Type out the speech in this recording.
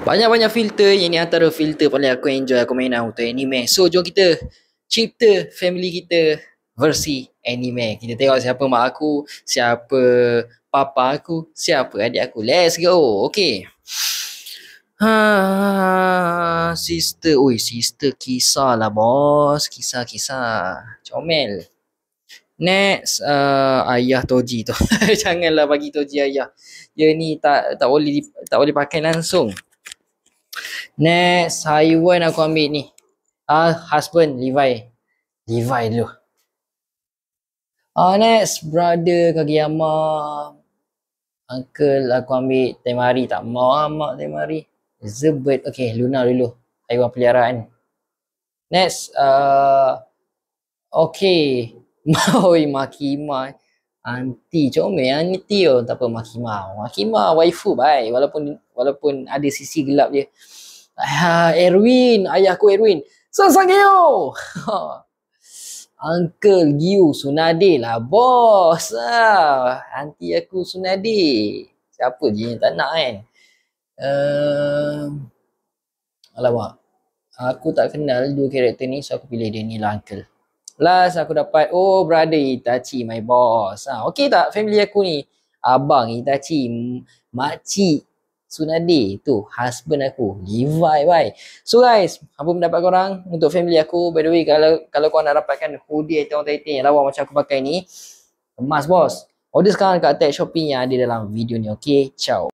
Banyak-banyak filter. Yang ni antara filter paling aku enjoy aku mainan untuk anime. So jom kita cipta family kita versi anime. Kita tengok siapa mak aku, siapa papa aku, siapa adik aku. Let's go. Okay. Sister. Ui, sister kisah lah bos. Kisah-kisah. Comel. Next, ayah Toji tu. Janganlah bagi Toji ayah. Dia ni tak boleh pakai langsung. Next, haiwan aku ambil ni. Husband Levi. Levi dulu. Next, brother Kageyama. Uncle aku ambil Temari. Tak mau mak Temari. Zebird. Okay, Luna dulu. Haiwan peliharaan. Next, okay. Maui Makima. Aunty comel aunty oh. Tak apa Makima. Makima waifu bye. Walaupun ada sisi gelap dia. Erwin, ayahku Erwin. Sasageo. Uncle Gyu Sunade lah bos. Aunty aku Sunade. Siapa je yang tak nak kan? Alamak. Aku tak kenal dua karakter ni, so aku pilih dia ni lah uncle. Last aku dapat, brother Itachi, my boss. Okay tak family aku ni? Abang Itachi, makcik Tsunade, tu husband aku, Levi, bye. So guys, apa pendapat korang untuk family aku? By the way, kalau korang nak dapatkan hoodie atau Titan yang lawa macam aku pakai ni, emas bos. Order sekarang kat tag Shopee yang ada dalam video ni, okay? Ciao.